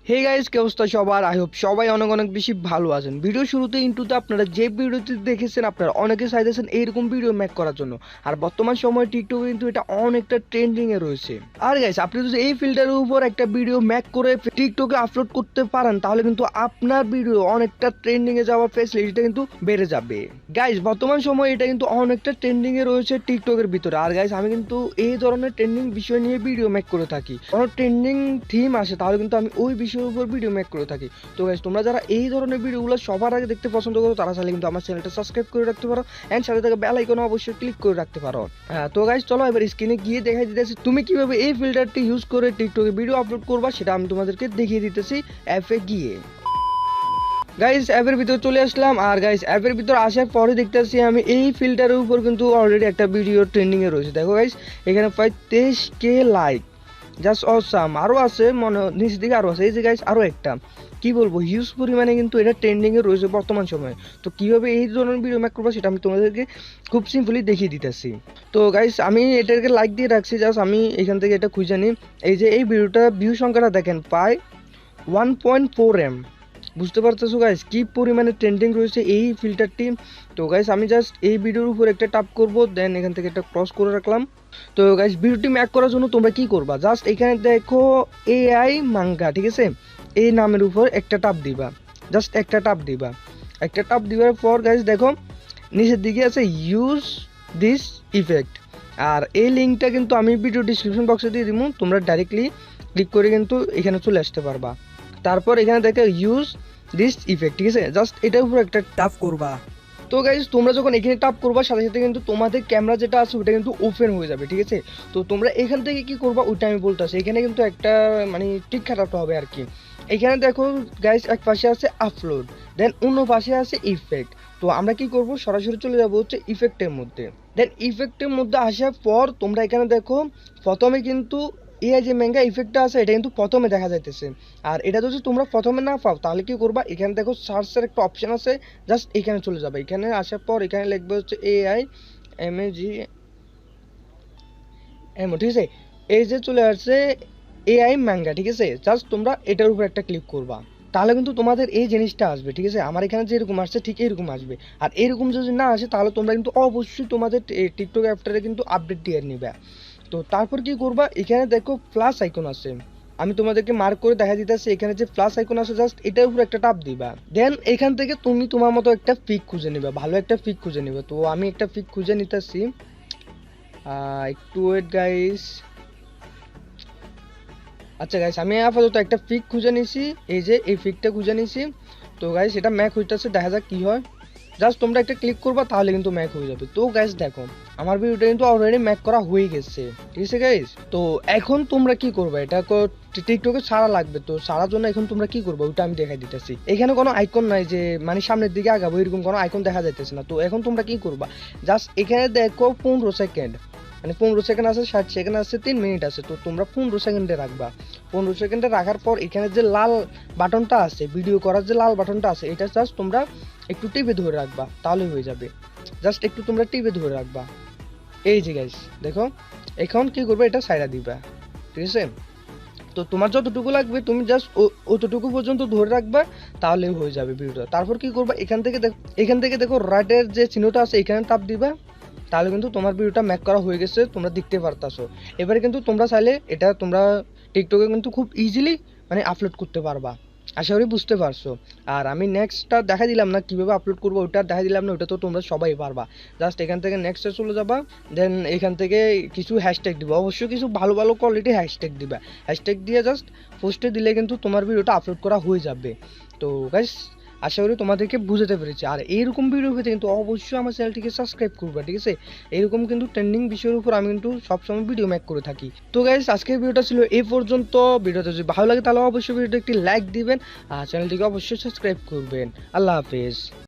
Hey guys, কি অবস্থা সবার? আই হোপ সবাই অনেক অনেক বেশি ভালো আছেন। ভিডিও শুরুতে ইন্টুতে আপনারা যে ভিডিওটি দেখেছেন, আপনারা অনেকে চাইতেছেন এইরকম ভিডিও মেক করার জন্য। আর বর্তমান সময়ে টিকটকে কিন্তু এটা অনেকটা ট্রেন্ডিং এ রয়েছে। আর গাইস, আপনি যদি এই ফিল্টারের উপর একটা ভিডিও মেক করে টিকটকে আপলোড করতে পারেন, তাহলে কিন্তু আপনার ভিডিও অনেকটা ট্রেন্ডিং এ যাওয়ার ফ্যাসিলিটিটা কিন্তু বেড়ে যাবে। গাইস, বর্তমান সময়ে এটা কিন্তু অনেকটা ট্রেন্ডিং এ রয়েছে টিকটকের ভিতরে। আর গাইস, আমি কিন্তু এই ধরনের ট্রেন্ডিং বিষয় নিয়ে ভিডিও মেক করে থাকি। কোনো ট্রেন্ডিং থিম আসে তাহলে কিন্তু আমি ওই বিষয়ের উপর ভিডিও মেক করে থাকি। তো গাইস, তোমরা যারা এই ধরনের ভিডিওগুলো সবার আগে দেখতে পছন্দ করো, তারা চাইলে কিন্তু আমার চ্যানেলটা সাবস্ক্রাইব করে রাখতে পারো এন্ড সাথে থাকা বেল আইকনে অবশ্যই ক্লিক করে রাখতে পারো। তো গাইস, চলো এবার স্ক্রিনে গিয়ে দেখাই দিতেছি তুমি কিভাবে এই ফিল্টারটি ইউজ করে টিকটকে ভিডিও আপলোড করবা, সেটা আমি তোমাদেরকে দেখিয়ে দিতেছি অ্যাপে গিয়ে। গাইস, অ্যাপের ভিতর চলে আসলাম। আর গাইস, অ্যাপের ভিতর আসার পরে দেখতেছি আমি এই ফিল্টারের উপর কিন্তু অলরেডি একটা ভিডিও ট্রেন্ডিং এ রয়েছে। দেখো গাইস, এখানে প্রায় 23K লাইক, জাস্ট অসাম। আরও আছে মনে, নিচের দিকে আরও আছে। এই যে গাইস, আরও একটা কি বলবো, হিউজ পরিমাণে কিন্তু এটা ট্রেন্ডিং এ রয়েছে বর্তমান সময়ে। তো কিভাবে এই ধরনের ভিডিও মেক করবো সেটা আমি তোমাদেরকে খুব সিম্পলি দেখিয়ে দিতেছি। তো গাইস, আমি এটাকে লাইক দিয়ে রাখছি, জাস্ট আমি এখান থেকে এটা খুঁজে নিই। এই যে এই ভিডিওটা ভিউ সংখ্যাটা দেখেন, প্রায় 1.4M। বুঝতে পারতেছো গাইস কি পরিমাণে ট্রেন্ডিং রয়েছে এই ফিল্টারটি। তো গাইস, আমি জাস্ট এই ভিডিওর উপর একটা টাপ করব, দেন এখান থেকে একটা ক্রস করে রাখলাম। তো গাইস, ভিডিওটি মেক করার জন্য তোমরা কি করবা, জাস্ট এখানে দেখো এআই মাঙ্গা, ঠিক আছে, এই নামের উপর একটা টাপ দিবা, জাস্ট একটা টাপ দিবা। একটা টাপ দেওয়ার পর গাইস দেখো নিচের দিকে আছে ইউজ দিস ইফেক্ট। আর এই লিঙ্কটা কিন্তু আমি ভিডিও ডিসক্রিপশন বক্সে দিয়ে দিব, তোমরা ডাইরেক্টলি ক্লিক করে কিন্তু এখানে চলে আসতে পারবা। তারপর এখানে দেখো ইউজ দিস ইফেক্ট, ঠিক আছে, জাস্ট এটার উপর একটা টাপ করবা। তো গাইজ, তোমরা যখন এখানে টাপ করবা, সাথে সাথে কিন্তু তোমাদের ক্যামেরা যেটা আছে ওটা কিন্তু ওপেন হয়ে যাবে, ঠিক আছে। তো তোমরা এখান থেকে কি করবা ওইটা আমি বলতেছি। এখানে কিন্তু একটা মানে টিক খাটাতে হবে আর কি। এখানে দেখো গাইজ, এক পাশে আছে আপলোড, দেন অন্য পাশে আছে ইফেক্ট। তো আমরা কি করব, সরাসরি চলে যাবো হচ্ছে ইফেক্টের মধ্যে। দেন ইফেক্টের মধ্যে আসার পর তোমরা এখানে দেখো প্রথমে কিন্তু এই যে ম্যাঙ্গা ইফেক্টটা আছে এটা কিন্তু প্রথমে দেখা যাইতেছে। আর এটা যদি তোমরা প্রথমে না পাও তাহলে কি করবা, এখানে দেখো সার্চের একটা অপশন আছে, জাস্ট এখানে চলে যাবে। এখানে আসার পর এখানে লিখবে হচ্ছে AI MAGMO, ঠিক আছে। এই যে চলে আসছে AI ম্যাঙ্গা, ঠিক আছে, জাস্ট তোমরা এটার উপর একটা ক্লিক করবা, তাহলে কিন্তু তোমাদের এই জিনিসটা আসবে, ঠিক আছে। আমার এখানে যেরকম আসছে ঠিক এরকম আসবে। আর এরকম যদি না আসে তাহলে তোমরা কিন্তু অবশ্যই তোমাদের টিকটক অ্যাপটারে কিন্তু আপডেট দিয়ে নিবে। তো তারপর কি করবা, এখানে দেখো প্লাস আইকন আছে, আমি তোমাদেরকে মার্ক করে দেখা দিতেছি। এখানে যে প্লাস আইকন আছে জাস্ট এটার উপর একটা টাপ দিবা। দেন এখান থেকে তুমি তোমার মতো একটা পিক খুঁজে নিবে, ভালো একটা পিক খুঁজে নিবে। তো আমি একটা পিক খুঁজে নিতেছি, একটু ওয়েট গাইস। আচ্ছা গাইস, আমি আপাতত একটা পিক খুঁজে নিছি, এই যে এই পিকটা খুঁজে নিছি। তো গাইস, এটা ম্যাক হইতেছে, দেখা যাক কি হয়। জাস্ট তোমরা একটা ক্লিক করবা তাহলে কিন্তু ম্যাক হয়ে যাবে। তো গাইস দেখো, আমার ভিডিওটা কিন্তু অলরেডি ম্যাক করা হয়ে গেছে, ঠিক আছে গাইস। তো এখন তোমরা কি করবে, এটা টিকটকে ছাড়া লাগবে। তো ছাড়ার জন্য এখন তোমরা কি করবে ওটা আমি দেখাই দিতেছি। এখানে কোনো আইকন নাই যে মানে সামনের দিকে আগাবো, এরকম কোনো আইকন দেখা যাইতেছে না। তো এখন তোমরা কি করবা, জাস্ট এখানে দেখো 15 সেকেন্ড, মানে 15 সেকেন্ড আছে, 60 সেকেন্ড আছে, 3 মিনিট আছে। তো তোমরা 15 সেকেন্ডে রাখবা। 15 সেকেন্ডে রাখার পর এখানে যে লাল বাটনটা আছে, ভিডিও করার যে লাল বাটনটা আছে, এটা জাস্ট তোমরা একটু টিপে ধরে রাখবা, তাহলে হয়ে যাবে। জাস্ট একটু তোমরা টিপে ধরে রাখবা। এই যে গাইস দেখো, এখন কি করবে, এটা সাইডা দিবা, ঠিক আছে। তো তোমার যতটুকু লাগবে তুমি জাস্ট অতটুকু পর্যন্ত ধরে রাখবা, তাহলে হয়ে যাবে ভিডিওটা। তারপর কি করবা, এখান থেকে দেখো রাইটের যে চিহ্নটা আছে এখানে টাপ দিবা, তাহলে কিন্তু তোমার ভিডিওটা মেক করা হয়ে গেছে, তোমরা দেখতে পারতাছো। এবারে কিন্তু তোমরা চাইলে এটা তোমরা টিকটকে কিন্তু খুব ইজিলি মানে আপলোড করতে পারবা। আশা করি বুঝতে পারছো। আর আমি নেক্সটটা দেখা দিলাম না, কিভাবে আপলোড করবো ওটা দেখা দিলাম না, ওটা তো তোমরা সবাই পারবা। জাস্ট এখান থেকে নেক্সটে চলে যাবা, দেন এখান থেকে কিছু হ্যাশট্যাগ দিবা, অবশ্যই কিছু ভালো ভালো কোয়ালিটি হ্যাশট্যাগ দিবা। হ্যাশট্যাগ দিয়ে জাস্ট পোস্টে দিলে কিন্তু তোমার ভিডিওটা আপলোড করা হয়ে যাবে। তো গাইস, আশা করি তোমাদেরকে বুঝাতে পেরেছি। আর এইরকম ভিডিও পেতে কিন্তু অবশ্যই আমার চ্যানেলটিকে সাবস্ক্রাইব করবা, ঠিক আছে। এরকম কিন্তু ট্রেন্ডিং বিষয়ের উপর আমি কিন্তু সবসময় ভিডিও মেক করে থাকি। তো গাইস, আজকের ভিডিওটা ছিল এই পর্যন্ত। ভিডিওটা যদি ভালো লাগে তাহলে অবশ্যই ভিডিওটা একটি লাইক দিবেন আর চ্যানেলটিকে অবশ্যই সাবস্ক্রাইব করবেন। আল্লাহ হাফেজ।